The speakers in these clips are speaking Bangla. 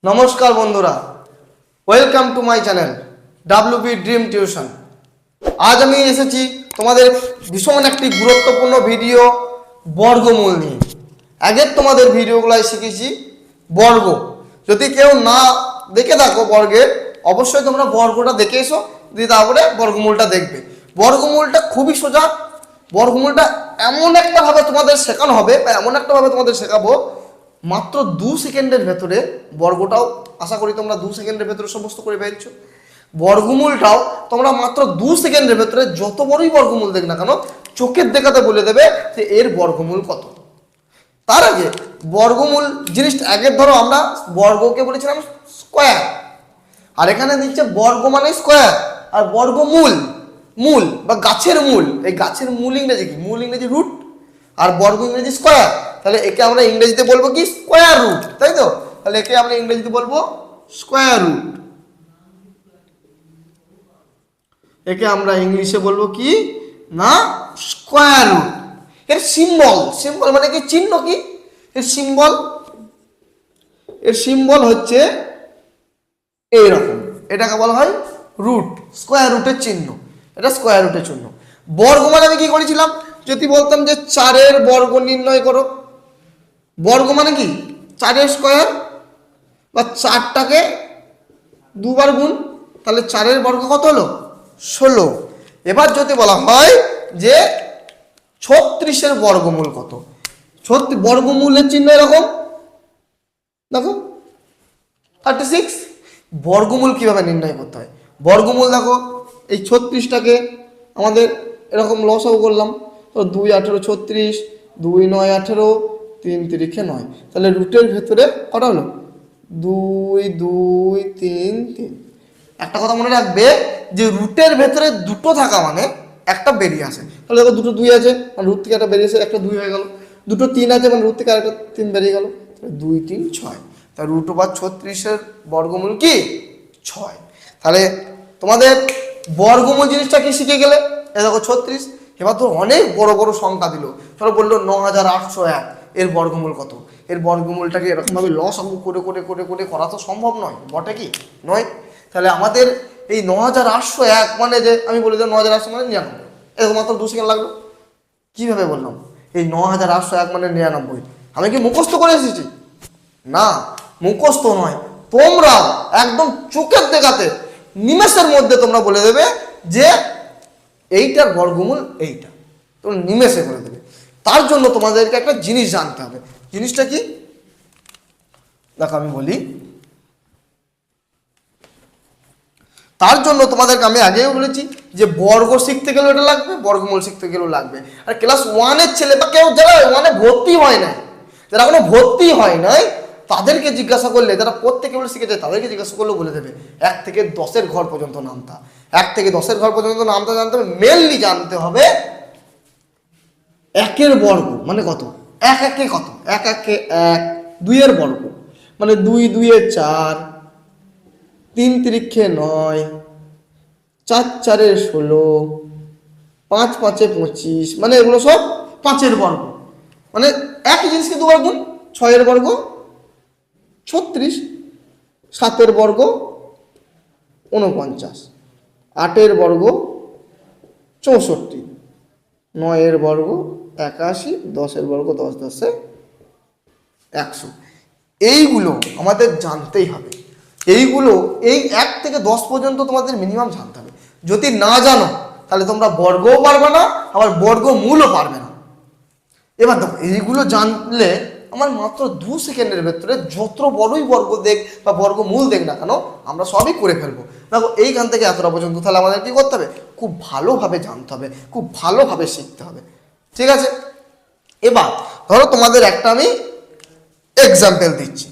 নমস্কার বন্ধুরা, welcome to my channel WB dream tuition. আজ আমি এসেছি তোমাদের ভীষণ একটি গুরুত্বপূর্ণ ভিডিও বর্গমূল নিয়ে। আগের তোমাদের ভিডিওগুলোয় শিখেছি বর্গ। যদি কেউ না দেখে থাকো বর্গের, অবশ্যই তোমরা বর্গটা দেখে এসো, দিয়ে তারপরে বর্গমূলটা দেখবে। বর্গমূলটা খুবই সোজা। বর্গমূলটা এমন একটা ভাবে তোমাদের শেখানো হবে বা এমন একটা ভাবে তোমাদের শেখাবো, মাত্র 2 সেকেন্ডের ভেতরে বর্গটাও আশা করি তোমরা 2 সেকেন্ডের ভেতরে সমস্ত করে ফেলছো। বর্গমূলটাও তোমরা মাত্র 2 সেকেন্ডের ভেতরে যত বড়ই বর্গমূল দেখ না কেন চোখের দেখাতে বলে দেবে যে এর বর্গমূল কত। তার আগে বর্গমূল জিনিসটা আগের ধরো আমরা বর্গকে বলেছিলাম স্কোয়ার, আর এখানে দিচ্ছে বর্গ মানে স্কোয়ার, আর বর্গমূল মূল বা গাছের মূল। এই গাছের মূল ইংরেজি কি? মূল ইংরেজি রুট, আর বর্গ ইংরেজি স্কোয়ার। তাহলে একে আমরা ইংরেজিতে বলবো কি? স্কোয়ার রুট, তাই তো? তাহলে একে আমরা ইংরেজিতে বলবো স্কোয়ার রুট। একে আমরা ইংলিশে বলবো কি না? Square root. এর সিম্বল, সিম্বল মানে কি? চিহ্ন কি এর সিম্বল? এর সিম্বল হচ্ছে এইরকম, এটাকে বলা হয় রুট, স্কোয়ার রুটের চিহ্ন। এটা স্কোয়ার রুটের চিহ্ন। বর্গ মানে আমি কি করেছিলাম? যদি বলতাম যে 4-এর বর্গ নির্ণয় করো, বর্গ মানে কি? 4-এর স্কোয়ার বা 4টাকে দুবার গুণ, তাহলে 4-এর বর্গ কত হলো? 16। এবার যদি বলা হয় যে 36-এর বর্গমূল কত, বর্গমূলের চিহ্ন এরকম দেখো 36। বর্গমূল কিভাবে নির্ণয় করতে হয়? বর্গমূল দেখো, এই 36টাকে আমাদের এরকম লসাগু করলাম, তো 2 18 36, 2 9 18, 3 3 9। তাহলে রুটের ভেতরে কটা হলো? 2 2 3 3। একটা কথা মনে রাখবে যে রুটের ভেতরে দুটো থাকা মানে একটা বেরিয়ে আসে। তাহলে দেখো দুটো 2 আছে মানে রুট থেকে একটা বেরিয়েছে, একটা 2 হয়ে গেল। দুটো 3 আছে মানে রুট থেকে আরেকটা 3 বেরিয়ে গেল, 2 3 6। তা রুট ওভার 36-এর বর্গমূল কি? 6। তাহলে তোমাদের বর্গমূল জিনিসটা কি শিখে গেলে। এ দেখো 36। এবার তো অনেক বড় বড় সংখ্যা দিল, ধরো বললো 9801, এর বর্গমূল কত? এর বর্গমূলটাকে এরকমভাবে লসাগু করে করে করে করে করা তো সম্ভব নয়, বটে কি নয়? তাহলে আমাদের এই 9801 মানে যে আমি বলি যে 9800 মানে 99, এরকম মাত্র 2 সেকেন্ড লাগলো। কিভাবে বললাম? এই 9801 মানে 99। আমি কি মুখস্থ করে এসেছি? না, মুখস্থ নয়, তোমরা একদম চোখের দেখাতে নিমেষের মধ্যে তোমরা বলে দেবে যে এইটার বর্গমূল এইটা, তোমরা নিমেষে বলে দেবে। তার জন্য তোমাদেরকে একটা জিনিস জানতে হবে। জিনিসটা কি দেখো আমি বলি। তার জন্য তোমাদেরকে আমি আগেও বলেছি যে বর্গ শিখতে গেলেও এটা লাগবে, বর্গমূল শিখতে গেলেও লাগবে। আর ক্লাস 1-এর ছেলে বা কেউ যারা 1-এ ভর্তি হয় না, যারা কোনো ভর্তি হয় নাই, তাদেরকে জিজ্ঞাসা করলে, যারা প্রত্যেকে বলে শিখেছে তাদেরকে জিজ্ঞাসা করলেও বলে দেবে 1 থেকে 10-এর ঘর পর্যন্ত নামতা। 1 থেকে 10-এর ঘর পর্যন্ত নামতা জানতে হবে। মেনলি জানতে হবে 1-এর বর্গ মানে কত, 1 1-এ কত, 1 1-এ 1, 2-এর বর্গ মানে 2 2-এ 4, 3 3-এ 9, 4 4-এ 16, 5 5-এ 25, মানে এগুলো সব 5-এর বর্গ। মানে একই জিনিসকে দুবার গুণ। 6-এর বর্গ 36, 7-এর বর্গ 49, 8-এর বর্গ 64, 9-এর বর্গ 81, 10-এর বর্গ 10 10-এ 100। এইগুলো আমাদের জানতেই হবে। এইগুলো এই 1 থেকে 10 পর্যন্ত তোমাদের মিনিমাম জানতে হবে। যদি না জানো তাহলে তোমরা বর্গও পারবে না, আবার বর্গমূলও পারবে না। এবার দেখো এইগুলো জানলে আমার মাত্র 2 সেকেন্ডের ভেতরে যত বড়ই বর্গ দেখ বা বর্গমূল দেখ না কেন আমরা সবই করে ফেলবো। দেখো এইখান থেকে এতটা পর্যন্ত, তাহলে আমাদের কি করতে হবে? খুব ভালোভাবে জানতে হবে, খুব ভালোভাবে শিখতে হবে, ঠিক আছে? এবার ধরো তোমাদের একটা আমি এক্সাম্পল দিচ্ছি।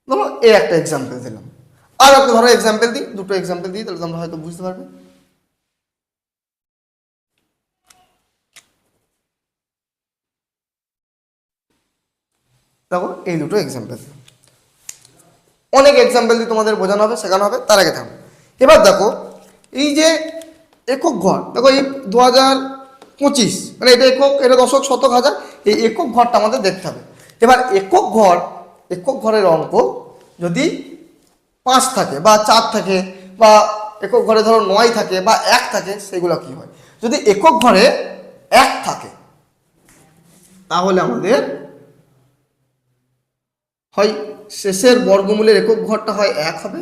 ধরো এই একটা এক্সাম্পল দিলাম, আর একটা ধরো এক্সাম্পল দিই, দুটো এক্সাম্পল দিই, তাহলে তোমরা হয়তো বুঝতে পারবে। দেখো এই দুটো এক্সাম্পল, অনেক এক্সাম্পল দিয়ে তোমাদের বোঝানো হবে, শেখানো হবে, তার আগে থাকো। এবার দেখো এই যে একক ঘর দেখো, এই 2025 মানে এটা একক, এটা দশক, শতক, হাজার, এই একক ঘরটা আমাদের দেখতে হবে। এবার একক ঘরের অঙ্ক যদি 5 থাকে বা 4 থাকে বা একক ঘরে ধরো 9 থাকে বা 1 থাকে, সেগুলো কি হয়? যদি একক ঘরে 1 থাকে তাহলে আমাদের হয় শেষের বর্গমূলের একক ঘরটা হয় 1 হবে,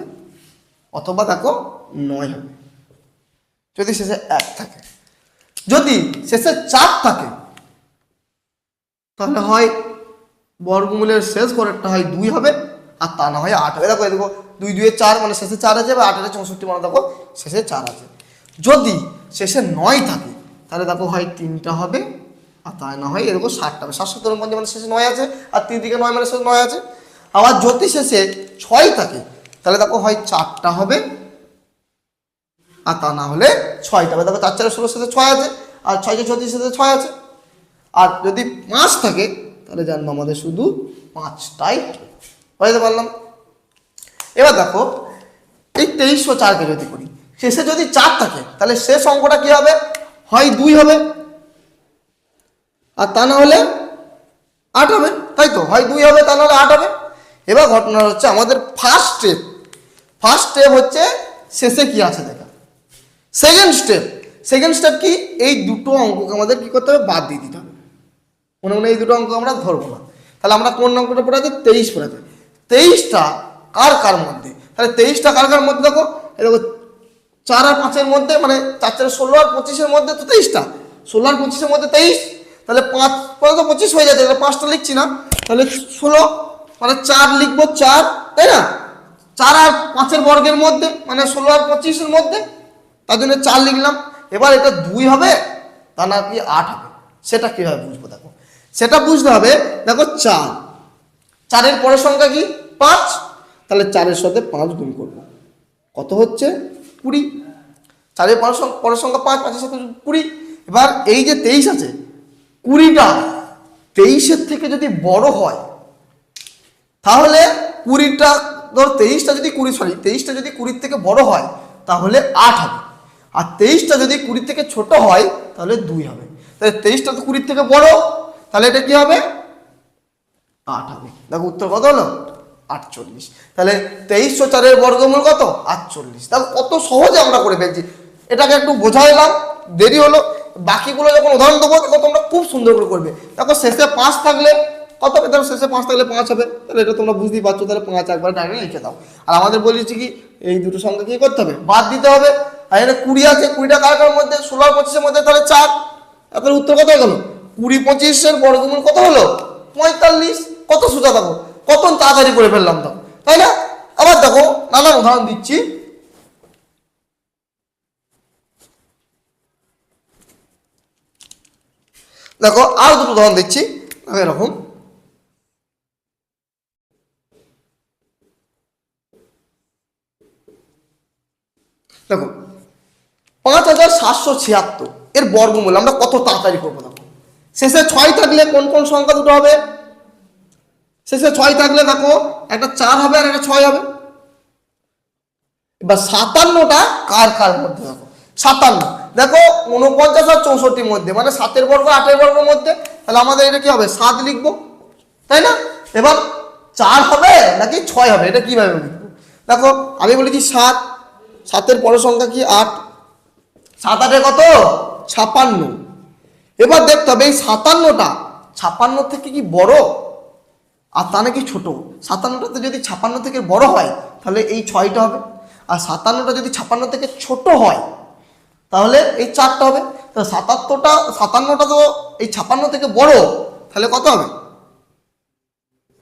অথবা দেখো 9 হবে যদি শেষে 1 থাকে। যদি শেষে 4 থাকে তাহলে হয় বর্গমূলের শেষ ঘরেরটা হয় 2 হবে, আর তা না হয় 8 হবে। দেখো দেখো 2 2 4 মানে শেষে 4 আছে, বা 8 এর 64 মানে দেখো শেষে 4 আছে। যদি শেষে 9 থাকে তাহলে দেখো হয় 3টা হবে, আর তা না হয় এরকম 7টা হবে। 7 7 মানে শেষে 9 আছে, আর 3 দিকে 9 মানে শেষে 9 আছে। আবার যদি শেষে 6 থাকে তাহলে দেখো হয় 4টা হবে, আর তা না হলে 6টা হবে। দেখো 4 4 16 শেষে 6 আছে, আর 6 6 34 শেষে 6 আছে। আর যদি 5 থাকে তাহলে জানবো আমাদের শুধু 5টাই বুঝতে পারলাম। এবার দেখো এই 2304কে যদি করি, শেষে যদি 4 থাকে তাহলে শেষ অঙ্কটা কি হবে? হয় 2 হবে, আর তা না হলে 8 হবে, তাই তো? হয় 2 হবে, তা না হলে 8 হবে। এবার ঘটনা হচ্ছে আমাদের ফার্স্ট স্টেপ হচ্ছে শেষে কি আছে দেখা। সেকেন্ড স্টেপ কি? এই দুটো অঙ্ককে আমাদের কি করতে হবে? বাদ দিয়ে দিতে হবে। মনে মনে এই দুটো অঙ্ক আমরা ধরবো না। তাহলে আমরা কোন অঙ্কটা পড়ে আছে? 23 পড়ে আছে। 23টা কার মধ্যে? তাহলে 23টা কার মধ্যে? দেখো এই দেখো 4 আর 5 এর মধ্যে, মানে 4 4 16 আর 25 মধ্যে তো 23টা, 16 আর 25 মধ্যে 23, তাহলে 5 পরে তো 25 হয়ে যাবে, তাহলে 5টা লিখছি না, তাহলে 16 মানে 4 লিখবো, 4, তাই না? 4 আর 5 এর বর্গের মধ্যে মানে 16 আর 25 এর মধ্যে, তার জন্য 4 লিখলাম। এবার এটা 2 হবে, তা না কি 8 হবে? সেটা কিভাবে বুঝবো? দেখো সেটা বুঝতে হবে। দেখো 4 এর পরের সংখ্যা কি? 5, তাহলে 4 এর সাথে 5 গুণ করব, কত হচ্ছে? 20। 4 এর পরের সংখ্যা 5, 5 এর সাথে 20। এবার এই যে 23 আছে, 20টা 23-এর থেকে যদি বড় হয় তাহলে 20টা, ধর 23টা যদি 20 থেকে বড় হয় তাহলে 8 হবে, আর 23টা যদি 20 থেকে ছোট হয় তাহলে 2 হবে। তাহলে 23টা তো 20 থেকে বড়, তাহলে এটা কি হবে? 8 হবে। দেখো উত্তর কত হলো? 48। তাহলে 2304 বর্গমূল কত? 48। দেখো কত সহজে আমরা করে ফেলছি। এটাকে একটু বোঝাইলাম, দেরি হলো। বাকিগুলো যখন উদাহরণ দেবো তখন তোমরা খুব সুন্দর করে করবে। দেখো শেষে 5 থাকলে কত হবে? দেখো শেষে 5 থাকলে 5 হবে, তাহলে এটা তোমরা বুঝতেই পারছো। তাহলে 5 একবার ডাইরেক্ট লিখে দাও। আর আমাদের বলেছি কি এই দুটো সংখ্যা কি করতে হবে? বাদ দিতে হবে। আর এখানে 20 আছে, 20টা কার মধ্যে? 16 আর 25 মধ্যে, তাহলে 4। তাহলে উত্তর কত হয়ে গেল? 20 25 বর্গমূল কত হলো? 45। কত সোজা, দেখো কত তাড়াতাড়ি করে ফেললাম তো, তাই না? আবার দেখো নানান উদাহরণ দিচ্ছি। দেখো আর দুটো উদাহরণ দিচ্ছি এরকম। দেখো 5776 এর বর্গমূল আমরা কত তাড়াতাড়ি করবো। দেখো শেষে 6 থাকলে কোন কোন সংখ্যা দুটো হবে? শেষে 6 থাকলে দেখো একটা 4 হবে আর একটা 6 হবে। এবার 57টা কার মধ্যে? দেখো 57, দেখো 49 আর 64 মধ্যে, মানে 7 বর্গ 8 বর্গের মধ্যে। তাহলে আমাদের এটা কি হবে? 7 লিখবো, তাই না? এবার 4 হবে নাকি 6 হবে, এটা কিভাবে লিখবো? দেখো আমি বলেছি 7 পরের সংখ্যা কি? 8। 7 8 কত? 56। এবার দেখতে হবে এই 57টা 56 থেকে কি বড়, আর তা নাকি ছোট? 57টাতে যদি 56 থেকে বড় হয় তাহলে এই 6টা হবে, আর 57টা যদি 56 থেকে ছোট হয় তাহলে এই 4টা হবে। তো 57টা তো এই 56 থেকে বড়, তাহলে কত হবে?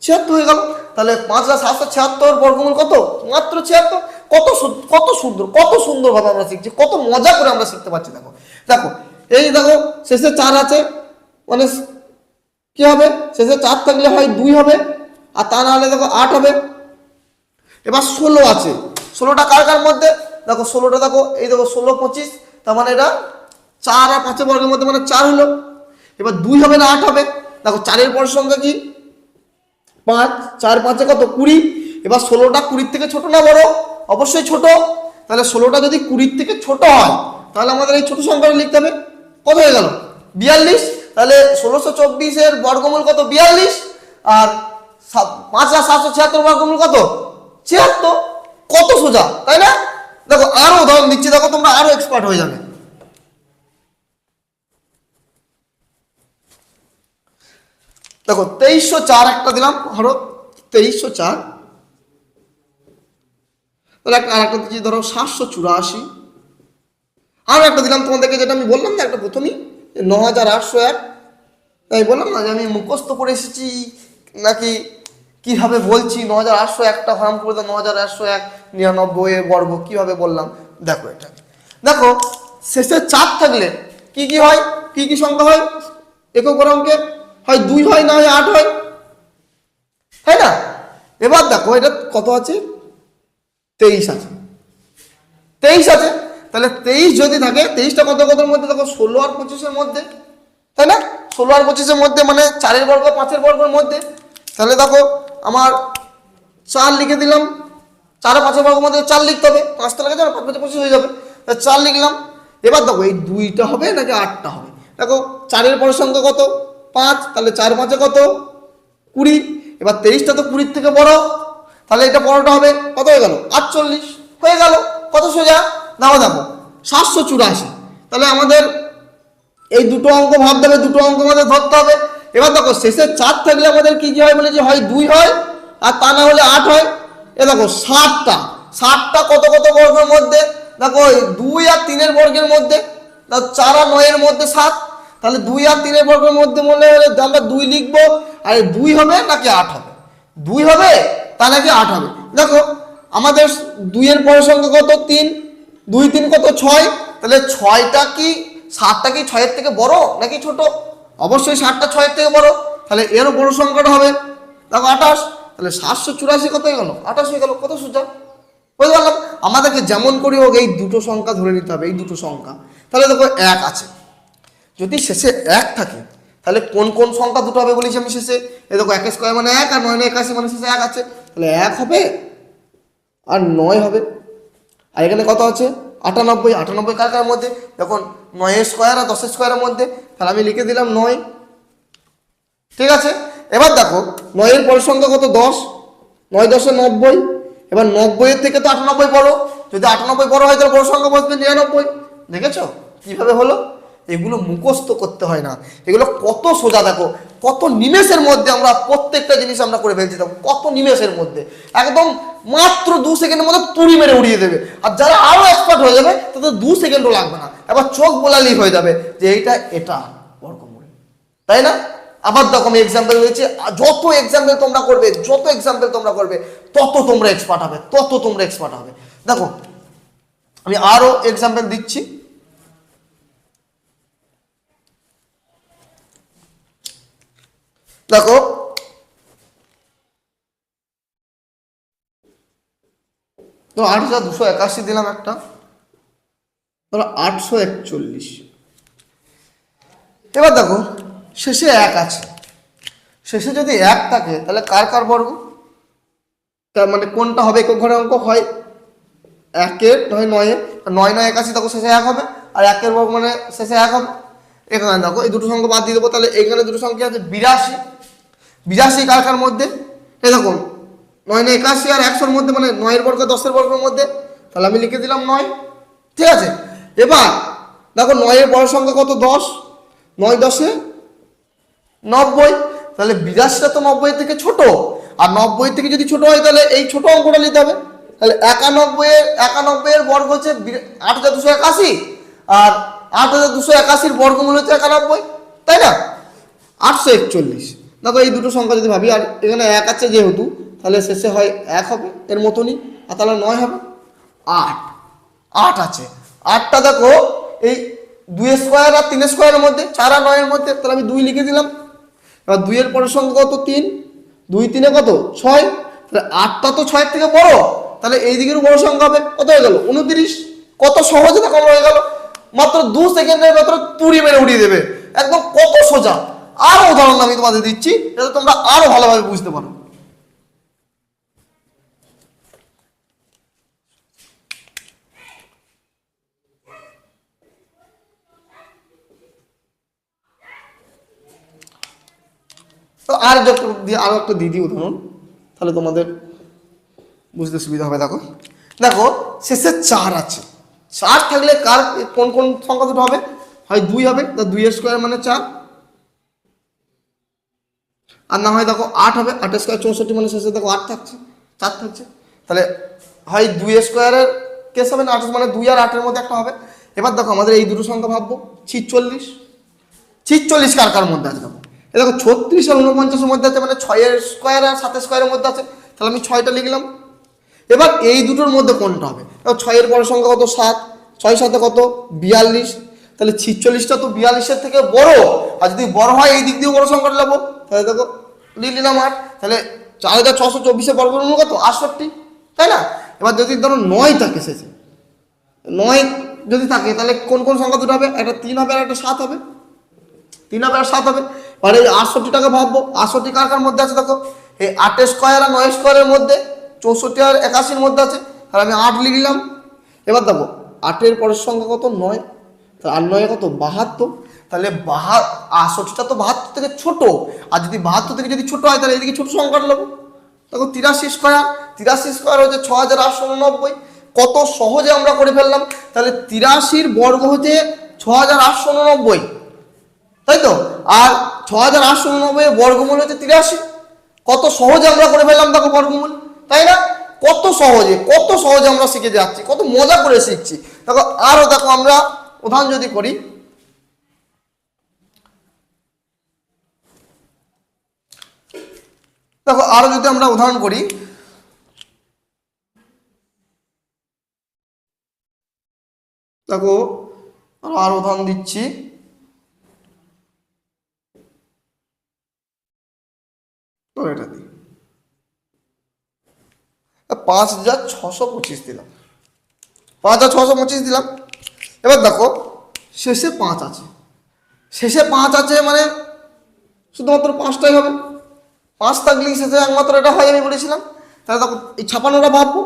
76 হয়ে গেল। তাহলে 5776 বর্গমূল কত? মাত্র 76। কত সুন্দর ভাবে আমরা শিখছি, কত মজা করে আমরা শিখতে পারছি। দেখো দেখো এই দেখো শেষে 4 আছে, মানে কি হবে? শেষে 4 থাকলে হয় 2 হবে, আর তা না হলে দেখো 8 হবে। এবার 16 আছে, 16টা কার মধ্যে? দেখো 16টা দেখো এই দেখো 16 25, তার মানে এটা 4 আর 5 বর্গের মধ্যে, মানে 4 হলো। এবার 2 হবে না 8 হবে? দেখো 4 এর পরের সংখ্যা কি? 5, 4 5 কত? 20। এবার 16টা 20 থেকে ছোট না বড়? অবশ্যই ছোট। তাহলে 16টা যদি 20 থেকে ছোট হয় তাহলে আমাদের এই ছোট সংখ্যাটা লিখতে হবে। কত হয়ে গেল? 42। তাহলে 1624 বর্গমূল কত? 42। আর 5776 বর্গমূল কত? 76। কত সোজা, তাই না? দেখো আরো উদাহরণ দিচ্ছি, দেখো তোমরা আরো এক্সপার্ট হয়ে যাবে। দেখো 2304 একটা দিলাম, ধরো 2304। তাহলে আর একটা দিচ্ছি ধরো 784। আর একটা দিলাম তোমাদেরকে, যেটা আমি বললাম না একটা প্রথমেই 9801। তাই বললাম না যে আমি মুখস্থ করে এসেছি নাকি কিভাবে বলছি। 9801টা হারাম করে দাও, 9801 99 বর্গ কিভাবে বললাম। দেখো এটা, দেখো শেষে 4 থাকলে কি কি হয়, কি কি সংখ্যা হয় একক অঙ্কে? হয় 2 হয়, না হয় 8 হয়, তাই না? এবার দেখো এটা কত আছে? 23 আছে, 23 আছে। তাহলে 23 যদি থাকে, 23টা কত কতর মধ্যে? দেখো 16 আর 25-এর মধ্যে, তাই না? 16 আর 25-এর মধ্যে মানে 4-এর বর্গ 5-এর বর্গের মধ্যে। তাহলে দেখো আমার 4 লিখে দিলাম, 4 আর 5-এর বর্গের মধ্যে 4 লিখতে হবে, 5টা লেগে যাবে, 5 5 25 হয়ে যাবে। 4 লিখলাম। এবার দেখো এই 2টা হবে নাকি 8টা হবে? দেখো 4-এর পরের সংখ্যা কত? 5। তাহলে 4 5-এ কত? 20। এবার 23টা তো 20-এর থেকে বড়, তাহলে এটা বড়টা হবে, কত হয়ে গেল? 48 হয়ে গেল। কত সোজা? দেখো দেখো 784। তাহলে আমাদের এই দুটো অঙ্ক ভাবতে হবে, দুটো অঙ্ক আমাদের ধরতে হবে। এবার দেখো শেষে 4 থাকলে আমাদের কি কি হয় বলেছে? হয় 2 হয়, আর তা না হলে 8 হয়। এ দেখো 60টা কত কত বর্গের মধ্যে? দেখো 2 আর 3-এর বর্গের মধ্যে। 4 আর 9-এর মধ্যে 7। তাহলে 2 আর 3-এর বর্গের মধ্যে মনে হলে আমরা 2 লিখবো। আর 2 হবে নাকি 8 হবে? 2 হবে তা নাকি 8 হবে? দেখো আমাদের 2-এর পরের সংখ্যা কত? 3। 2 3 কত? 6। তাহলে 6টা কি 7টা কি 6-এর থেকে বড় নাকি ছোট? অবশ্যই 7টা 6-এর থেকে বড়। তাহলে এরও বড় সংখ্যাটা হবে, দেখো 28। তাহলে 784 কত হয়ে গেল? 28 হয়ে গেল। কত সোজা? বুঝতে পারলাম? আমাদেরকে যেমন করি হোক এই দুটো সংখ্যা ধরে নিতে হবে, এই দুটো সংখ্যা। তাহলে দেখো 1 আছে, যদি শেষে 1 থাকে তাহলে কোন কোন সংখ্যা দুটো হবে বলেছি আমি শেষে? এই দেখো 1 স্কয়ার মানে 1, আর 9 81 মানে শেষে 1 আছে। তাহলে 1 হবে আর 9 হবে। আর এখানে কত আছে? 98। 98 কার কার মধ্যে? দেখুন 9 স্কয়ার আর 10 স্কয়ারের মধ্যে। তাহলে আমি লিখে দিলাম 9। ঠিক আছে। এবার দেখো 9-এর পরের সংখ্যা কত? 10। 9 10 90। এবার 90-এর থেকে তো 98 বড়, যদি 98 বড় হয় তাহলে বড় সংখ্যা বসবে 99। দেখেছো কিভাবে হলো? এগুলো মুখস্থ করতে হয় না, এগুলো কত সোজা। দেখো কত নিমেষের মধ্যে আমরা প্রত্যেকটা জিনিস আমরা করে ফেলছি। দেখো কত নিমেষের মধ্যে, একদম মাত্র 2 সেকেন্ডের মধ্যে তুড়ি মেরে উড়িয়ে দেবে। আর যারা আরো এক্সপার্ট হয়ে যাবে তাদের 2 সেকেন্ডও লাগবে না, এবার চোখ বোলালেই হয়ে যাবে যে এটা বর্গমূল, তাই না? আবার দেখো আমি এক্সাম্পল দিয়েছি, যত এক্সাম্পল তোমরা করবে, যত এক্সাম্পল তোমরা করবে তত তোমরা এক্সপার্ট হবে, তত তোমরা এক্সপার্ট হবে। দেখো আমি আরো এক্সাম্পল দিচ্ছি। দেখো তো 8281 দিলাম একটা, ধরো 841। এবার দেখো শেষে 1 আছে, শেষে যদি 1 থাকে তাহলে কার কার বর্গ? তার মানে কোনটা হবে একক ঘরের অঙ্ক? হয় 1-এর, নয় 9-এর। 9 9 81, দেখো শেষে 1 হবে, আর 1-এর বর্গ মানে শেষে 1 হবে। এখানে দেখো এই দুটো সংখ্যা বাদ দিয়ে দেবো, তাহলে এখানে দুটো সংখ্যা আছে 82। 82 কার কার মধ্যে? এই দেখুন 9 9 81 আর 100-এর মধ্যে, মানে 9-এর বর্গ 10-এর বর্গের মধ্যে। তাহলে আমি লিখে দিলাম 9। ঠিক আছে। এবার দেখো 9-এর বড় সংখ্যা কত? 10। 9 10 90। তাহলে 82টা তো 90-এর থেকে ছোট, আর 90-এর থেকে যদি ছোট হয় তাহলে এই ছোট অঙ্কটা নিতে হবে। তাহলে 91-এর বর্গ হচ্ছে 8281, আর 8281-এর বর্গমূল হচ্ছে 91, তাই না? 841। দেখো এই দুটো সংখ্যা যদি ভাবি, আর এখানে 1 আছে যেহেতু, তাহলে শেষে হয় 1 হবে এর মতনই, আর তাহলে 9 হবে। 8 আছে, 8টা দেখো এই 2 স্কয়ার আর 3 স্কয়ারের মধ্যে, 4 আর 9-এর মধ্যে। তাহলে আমি 2 লিখে দিলাম। এবার 2-এর পরের সংখ্যা কত? 3। 2 3-এ কত? 6। তাহলে 8টা তো 6-এর থেকে বড়, তাহলে এই দিকের বড় সংখ্যা হবে, কত হয়ে গেল? 29। কত সহজে দেখো হয়ে গেল, মাত্র 2 সেকেন্ডের ভেতরে তুড়ি মেরে উড়িয়ে দেবে, একদম কত সোজা। আরো উদাহরণ আমি তোমাদের দিচ্ছি যাতে তোমরা আরো ভালোভাবে বুঝতে পারো। আরো একটা দিদি উদাহরণ, তাহলে তোমাদের বুঝতে সুবিধা হবে। দেখো দেখো শেষে 4 আছে, 4 থাকলে কার কোন কোন সংখ্যা দুটো হবে? হয় 2 হবে, তো 2 এর স্কোয়ার মানে 4, আর না হয় দেখো 8 হবে, 8 এর স্কোয়ার 64 মানে শেষে দেখো 8 থাকছে, 4 থাকছে, তাহলে হয় 2 এর স্কোয়ারের কেস হবে না, 8 মানে 2 আর 8 এর মধ্যে একটা হবে। এবার দেখো আমাদের এই দুটো সংখ্যা ভাববো, 46, 46 কার কার মধ্যে আছে দেখো, এই দেখো 36 আর 49 এর মধ্যে আছে, মানে 6 এর স্কোয়ার আর 7 এর স্কোয়ারের মধ্যে আছে, তাহলে আমি 6টা লিখলাম। এবার এই দুটোর মধ্যে কোনটা হবে? 6 এর পরের সংখ্যা কত? 7, 6 7 কত? 42, তাহলে 46টা তো 42-এর থেকে বড়, আর যদি বড় হয় এই দিক দিয়ে বড় সংখ্যাটা নেবো, তাহলে দেখো লিখলাম 8, তাহলে 4624-এর বর্গমূল কত? 68, তাই না? এবার যদি ধরো 9 থাকে শেষে, 9 যদি থাকে তাহলে কোন কোন সংখ্যা দুটো হবে? একটা 3 হবে আর একটা 7 হবে, 3 হবে আর 7 হবে। আর এই 68টাকে ভাববো, 68 কার কার মধ্যে আছে দেখো, এই 8 স্কোয়ার আর 9 স্কোয়ারের মধ্যে, 64 আর 81-এর মধ্যে আছে, তাহলে আমি 8 লিখলাম। এবার দেখো 8 এর পরের সংখ্যা কত? 9, তাহলে 8 9 কত? 72, তাহলে 68টা তো 72 থেকে ছোট, আর যদি 72 থেকে যদি ছোট হয় তাহলে এদিকে ছোট সংখ্যাটা নেবো। দেখো 83 স্কোয়ার, 83 স্কোয়ার হচ্ছে 6889, কত সহজে আমরা করে ফেললাম। তাহলে 83-র বর্গ হচ্ছে 6889, তাই তো, আর 6889 এর বর্গমূল হচ্ছে 83, কত সহজে আমরা করে ফেললাম দেখো বর্গমূল, তাই না? কত সহজে আমরা শিখে যাচ্ছি, কত মজা করে শিখছি। দেখো আরো দেখো আমরা উদাহরণ যদি করি, দেখো আরো যদি আমরা উদাহরণ করি, দেখো আরো উদাহরণ দিচ্ছি, এটা দিই 5625 দিলাম, 5625 দিলাম। এবার দেখো শেষে 5 আছে, শেষে 5 আছে মানে শুধুমাত্র 5টাই হবে, 5 থাকলেই শেষে একমাত্র এটা হয়, আমি বলেছিলাম। তাহলে দেখো এই 56টা ভাববো,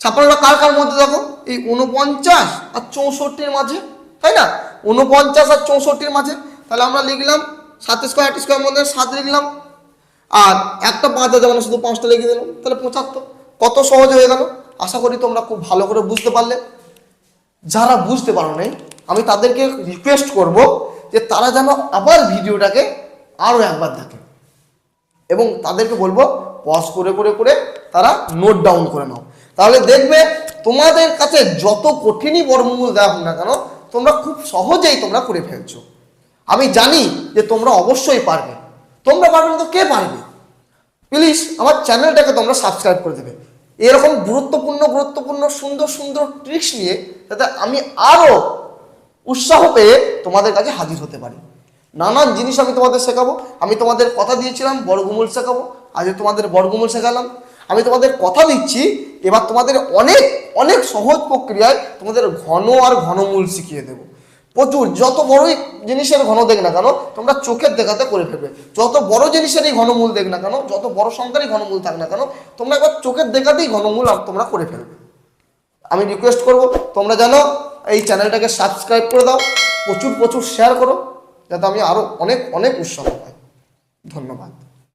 56টা কার কার মধ্যে? দেখো এই 49 আর 64-র মাঝে, তাই না? 49 আর 64-র মাঝে, তাহলে আমরা লিখলাম 7 স্কোয়ার 8 স্কোয়ার মধ্যে 7 লিখলাম, আর একটা 5 আছে মানে শুধু 5টা লিখে দিলাম, তাহলে 75। কত সহজ হয়ে গেল। আশা করি তোমরা খুব ভালো করে বুঝতে পারলে। যারা বুঝতে পারো নাই আমি তাদেরকে রিকোয়েস্ট করব যে তারা যেন আবার ভিডিওটাকে আরও একবার দেখে, এবং তাদেরকে বলবো পজ করে করে করে তারা নোট ডাউন করে নাও, তাহলে দেখবে তোমাদের কাছে যত কঠিনই বর্গমূল দেওয়া হোক না কেন তোমরা খুব সহজেই তোমরা করে ফেলছো। আমি জানি যে তোমরা অবশ্যই পারবে, তোমরা পারবে না তো কে পারবে? প্লিজ আমার চ্যানেলটাকে তোমরা সাবস্ক্রাইব করে দেবে, এরকম গুরুত্বপূর্ণ সুন্দর সুন্দর ট্রিক্স নিয়ে, যাতে আমি আরও উৎসাহ পেয়ে তোমাদের কাছে হাজির হতে পারি। নানান জিনিস আমি তোমাদের শেখাবো। আমি তোমাদের কথা দিয়েছিলাম বর্গমূল শেখাবো, আজ তোমাদের বর্গমূল শেখালাম। আমি তোমাদের কথা দিচ্ছি এবার তোমাদের অনেক অনেক সহজ প্রক্রিয়ায় তোমাদের ঘন আর ঘনমূল শিখিয়ে দেবো। প্রচুর, যত বড়ই জিনিসের ঘন দেখ না কেন তোমরা চোখের দেখাতে করে ফেলবে, যত বড় জিনিসেরই ঘনমূল দেখ না কেন, যত বড় সংখ্যারই ঘনমূল থাক না কেন, তোমরা একবার চোখের দেখাতেই ঘনমূল তোমরা করে ফেলবে। আমি রিকোয়েস্ট করব তোমরা যেন এই চ্যানেলটাকে সাবস্ক্রাইব করে দাও, প্রচুর শেয়ার করো, যাতে আমি আরও অনেক উৎসাহ পাই। ধন্যবাদ।